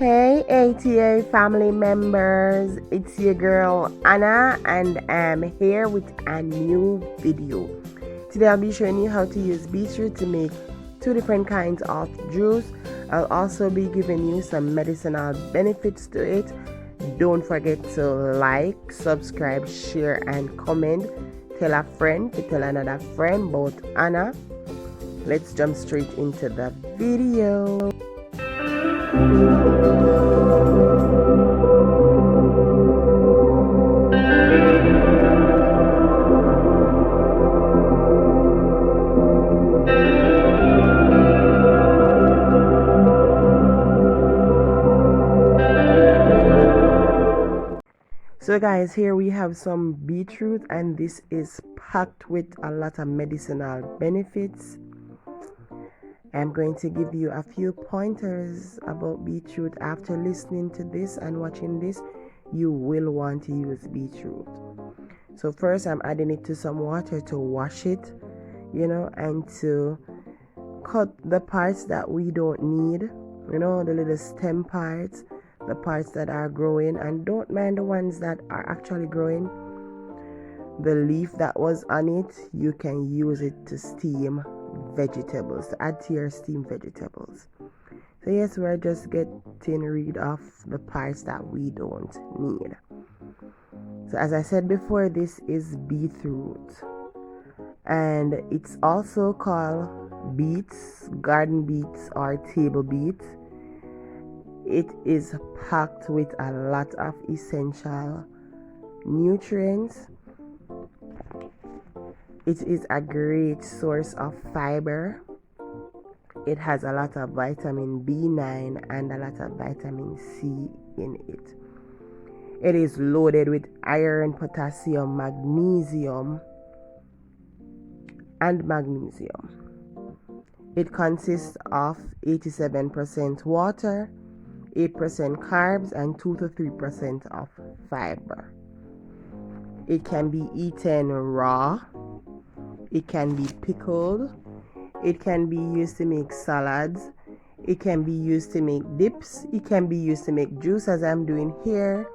Hey ATA family members, it's your girl Anna and I'm here with a new video. Today I'll be showing you how to use beetroot to make two different kinds of juice. I'll also be giving you some medicinal benefits to it. Don't forget to like, subscribe, share and comment. Tell a friend to tell another friend about Anna. Let's jump straight into the video. So guys, here we have some beetroot and this is packed with a lot of medicinal benefits. I'm going to give you a few pointers about beetroot. After listening to this and watching this, you will want to use beetroot. So first I'm adding it to some water to wash it, and to cut the parts that we don't need, the little stem parts, the parts that are growing, and don't mind the ones that are actually growing. The leaf that was on it, you can use it to steam vegetables, to add to your steamed vegetables. So yes, we're just getting rid of the parts that we don't need. So as I said before, this is beetroot and it's also called beets, garden beets or table beets. It is packed with a lot of essential nutrients. It is a great source of fiber. It has a lot of vitamin B9 and a lot of vitamin C in it. It is loaded with iron, potassium, magnesium, and magnesium. It consists of 87% water, 8% carbs, and 2 to 3% of fiber. It can be eaten raw. It can be pickled. It can be used to make salads. It can be used to make dips. It can be used to make juice, as I'm doing here.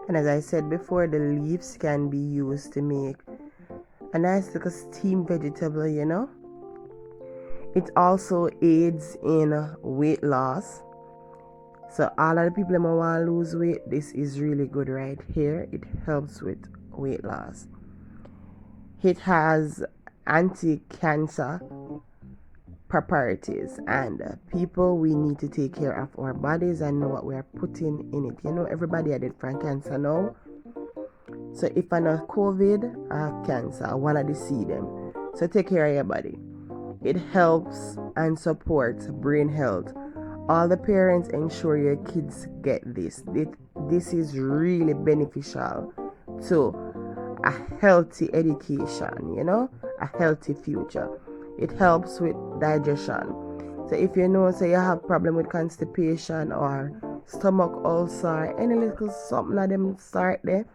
And as I said before, the leaves can be used to make a nice little steamed vegetable, It also aids in weight loss. So all of the people who want to lose weight, this is really good right here. It helps with weight loss. It has anti-cancer properties, and people, we need to take care of our bodies and know what we are putting in it. Everybody had different cancer now. So if I know COVID, I have cancer, I want to see them. So take care of your body. It helps and supports brain health. All the parents, ensure your kids get this. This is really beneficial to a healthy education, a healthy future. It helps with digestion. So if you you have problem with constipation or stomach ulcer, any little something like them start there,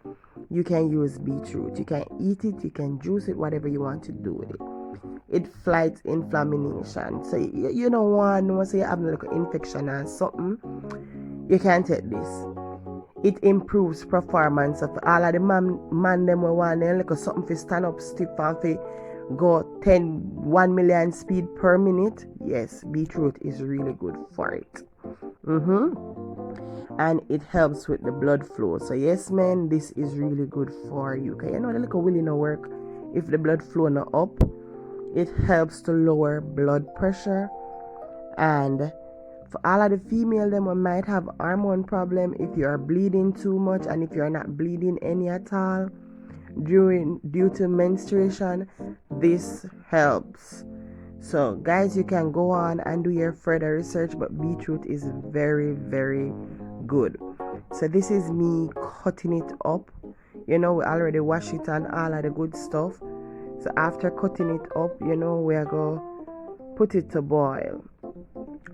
you can use beetroot. You can eat it, you can juice it, whatever you want to do with it. It fights inflammation. So you don't want to say you have a little infection or something, you can take this. It improves performance of all of the man them who want like something to stand up stiff and to go 1 million speed per minute. Yes, beetroot is really good for it. And it helps with the blood flow. So yes, man, this is really good for you. Okay, the little will not work if the blood flow not up. It helps to lower blood pressure. And for all of the female them who might have hormone problem, if you are bleeding too much and if you are not bleeding any at all due to menstruation, this helps. So guys, you can go on and do your further research, but beetroot is very, very good. So this is me cutting it up. We already wash it and all of the good stuff. So after cutting it up, we are going to put it to boil.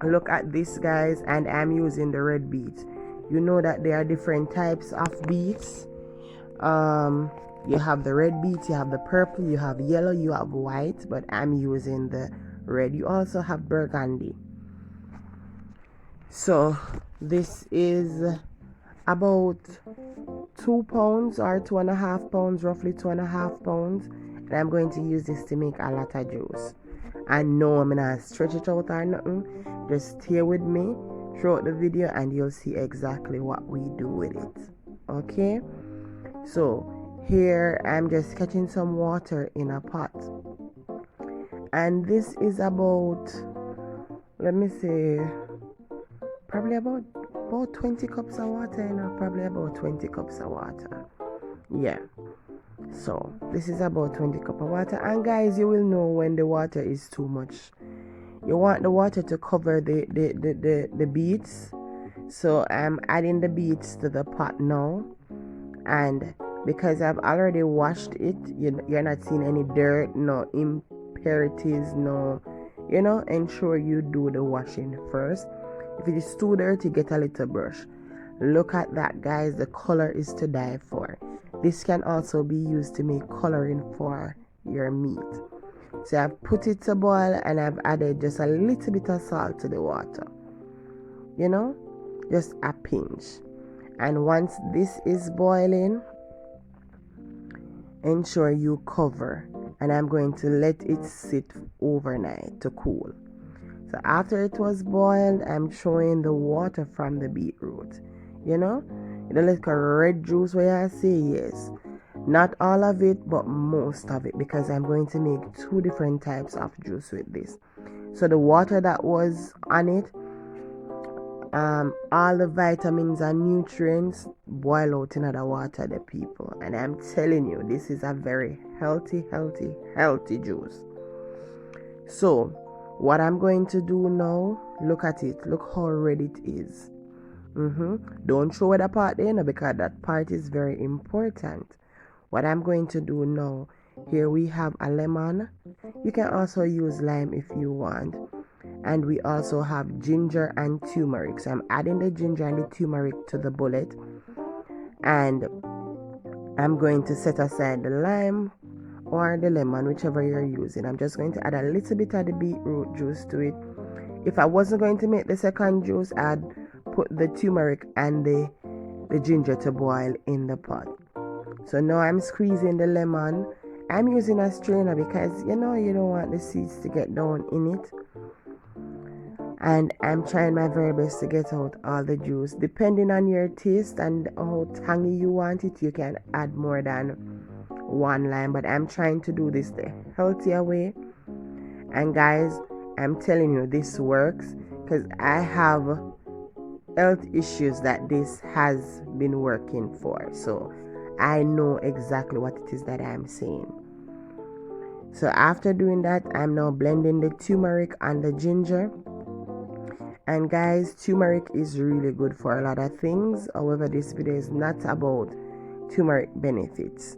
Look at this, guys, and I'm using the red beets. You know that there are different types of beets. You have the red beets, you have the purple, you have yellow, you have white, but I'm using the red. You also have burgundy. So This is about 2 pounds or 2.5 pounds, roughly 2.5 pounds, and I'm going to use this to make a lot of juice. And no, I'm not stretch it out or nothing. Just stay with me throughout the video and you'll see exactly what we do with it. Okay, so here I'm just catching some water in a pot, and this is about, let me say, probably about 20 cups of water, probably about 20 cups of water. Yeah, so this is about 20 cup of water. And guys, you will know when the water is too much. You want the water to cover the beets. So I'm adding the beets to the pot now, and because I've already washed it, you're not seeing any dirt, no impurities, no, ensure you do the washing first. If it is too dirty, get a little brush. Look at that, guys. The color is to die for. This can also be used to make coloring for your meat. So I've put it to boil and I've added just a little bit of salt to the water, just a pinch. And once this is boiling, ensure you cover, and I'm going to let it sit overnight to cool. So after it was boiled, I'm showing the water from the beetroot. The little red juice where I say, yes, not all of it but most of it, because I'm going to make 2 different types of juice with this. So the water that was on it, all the vitamins and nutrients boil out in the water, the people. And I'm telling you, this is a very healthy juice. So what I'm going to do now, look at it, look how red it is. Don't show that part there, because that part is very important. What I'm going to do now, here we have a lemon. You can also use lime if you want. And we also have ginger and turmeric. So I'm adding the ginger and the turmeric to the bullet, and I'm going to set aside the lime or the lemon, whichever you're using. I'm just going to add a little bit of the beetroot juice to it. If I wasn't going to make the second juice, I'd put the turmeric and the ginger to boil in the pot. So now I'm squeezing the lemon. I'm using a strainer because you don't want the seeds to get down in it. And I'm trying my very best to get out all the juice. Depending on your taste and how tangy you want it, you can add more than 1 lime. But I'm trying to do this the healthier way. And guys, I'm telling you, this works because I have health issues that this has been working for. So I know exactly what it is that I'm saying. So after doing that, I'm now blending the turmeric and the ginger. And guys, turmeric is really good for a lot of things. However, this video is not about turmeric benefits.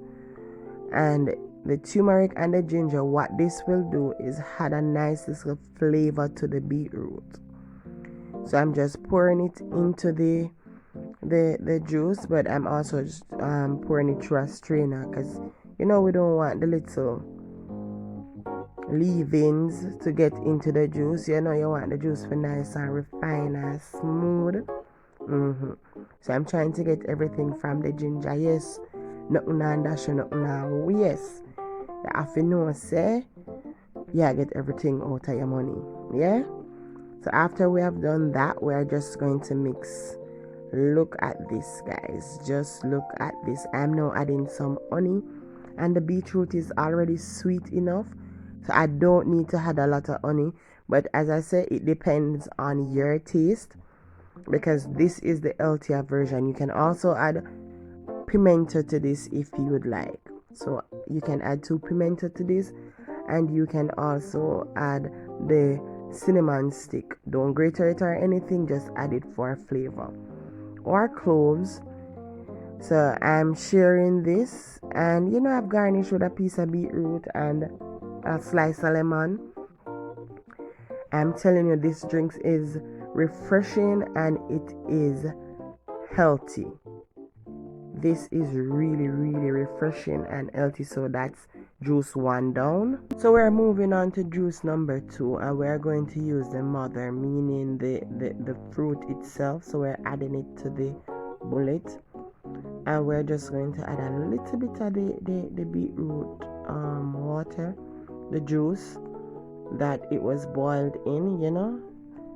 And the turmeric and the ginger, what this will do is add a nice little flavor to the beetroot. So I'm just pouring it into the juice, but I'm also just pouring it through a strainer, because we don't want the little leave-ins to get into the juice. You want the juice for nice and refined and smooth. So I'm trying to get everything from the ginger. Yes, nothing and dash, nothing and yes. You have to know, say, get everything out of your money. Yeah. So after we have done that, we are just going to mix. Look at this, guys. Just look at this. I'm now adding some honey, and the beetroot is already sweet enough, so I don't need to add a lot of honey. But as I said, it depends on your taste, because this is the healthier version. You can also add pimento to this if you would like. So you can add 2 pimento to this, and you can also add the cinnamon stick. Don't grate it or anything, just add it for flavor, or cloves. So I'm sharing this, and I've garnished with a piece of beetroot and a slice of lemon. I'm telling you, this drink is refreshing and it is healthy. This is really refreshing and healthy. So that's juice 1 down. So we're moving on to juice number 2, and we're going to use the mother, meaning the fruit itself. So we're adding it to the bullet, and we're just going to add a little bit of the beetroot water, the juice that it was boiled in,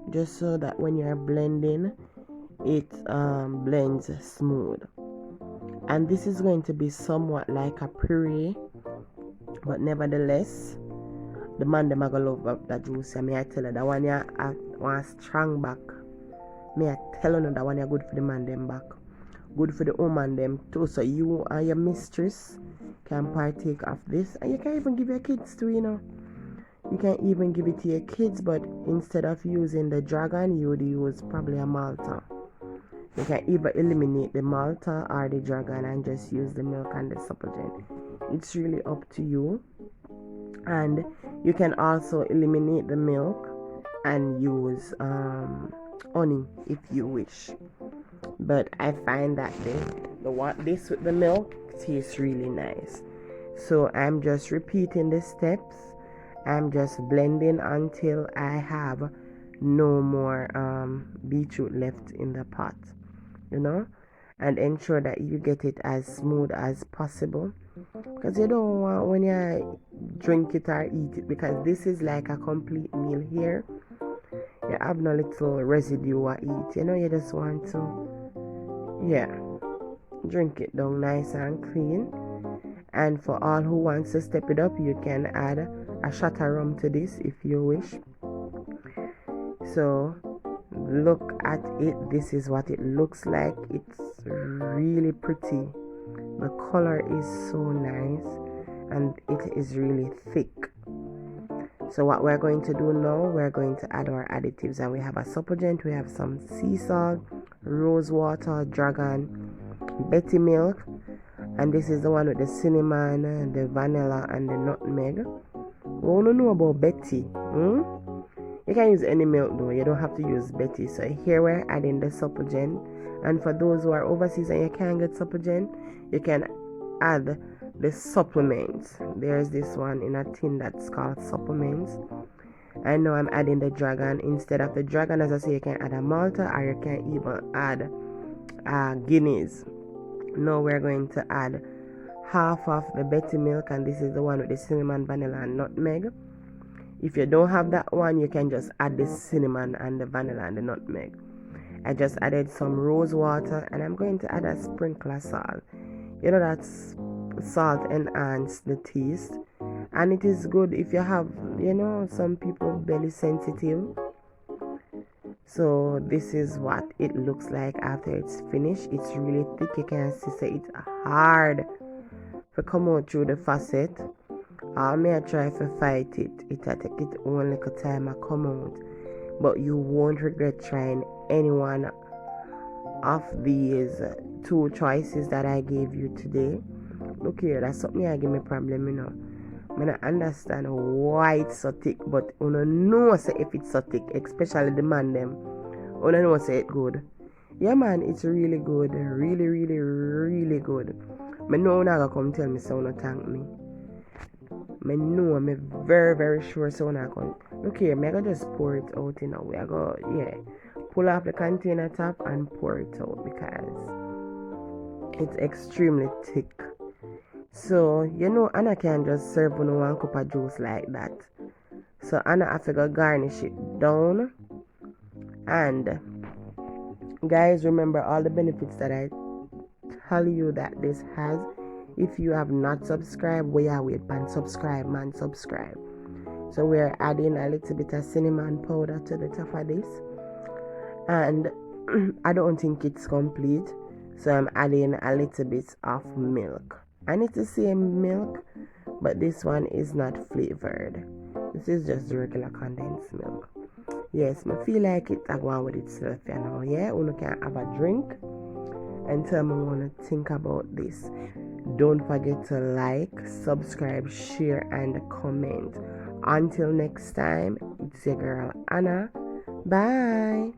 just so that when you're blending it blends smooth. And this is going to be somewhat like a puree, but nevertheless the man them are gonna love that juice. I tell you that one you want strong back. I tell you that one you good for the man them back, good for the woman them too. So you and your mistress can partake of this, and you can even give your kids too. You can even give it to your kids, but instead of using the dragon, you would use probably a malta. You can either eliminate the malta or the dragon and just use the milk and the supplement. It's really up to you. And you can also eliminate the milk and use honey if you wish. But I find that this with the milk tastes really nice. So I'm just repeating the steps. I'm just blending until I have no more beetroot left in the pot, and ensure that you get it as smooth as possible, because you don't want when you drink it or eat it, because this is like a complete meal here. You have no little residue or eat, you just want to drink it down nice and clean. And for all who wants to step it up, you can add a shot of rum to this if you wish. So look at it. This is what it looks like. It's really pretty. The color is so nice and it is really thick. So what we're going to do now, we're going to add our additives, and we have a supplement, we have some sea salt, rose water, dragon, Betty milk, and this is the one with the cinnamon, the vanilla, and the nutmeg. We want to know about Betty. You can use any milk though, you don't have to use Betty. So here we're adding the supplement, and for those who are overseas and you can't get supplement, you can add the supplements. There's this one in a tin that's called supplements. And now I'm adding the dragon. Instead of the dragon, as I say, you can add a malta, or you can even add Guinness. Now we're going to add half of the Betty milk, and this is the one with the cinnamon, vanilla, and nutmeg. If you don't have that one, you can just add the cinnamon and the vanilla and the nutmeg. I just added some rose water, and I'm going to add a sprinkle of salt. That's salt enhance the taste, and it is good if you have, some people belly sensitive. So this is what it looks like after it's finished. It's really thick. You can see it's hard to come out through the faucet. I may try to fight it. It'll take it one little time I come out, but you won't regret trying any one of these two choices that I gave you today. Look here, that's something I give me problem, I don't understand why it's so thick, but I don't know if it's so thick, especially the man them. I don't know say it good. Yeah man, it's really good, really, really, really good. I know you're gonna come tell me so no thank me. I know, I'm very, very sure so when I come. Look here, I'm gonna just pour it out in a way. I go, pull off the container top and pour it out because it's extremely thick. So, Anna can just serve on one cup of juice like that. So, Anna have to go garnish it down. And, guys, remember all the benefits that I tell you that this has. If you have not subscribed, wait, man, subscribe. So, we're adding a little bit of cinnamon powder to the top of this. And I don't think it's complete. So, I'm adding a little bit of milk. And it's the same milk, but this one is not flavored. This is just regular condensed milk. Yes, I feel like it I go on with itself, Yeah, you can have a drink and tell me what you think about this. Don't forget to like, subscribe, share, and comment. Until next time, it's your girl Anna. Bye.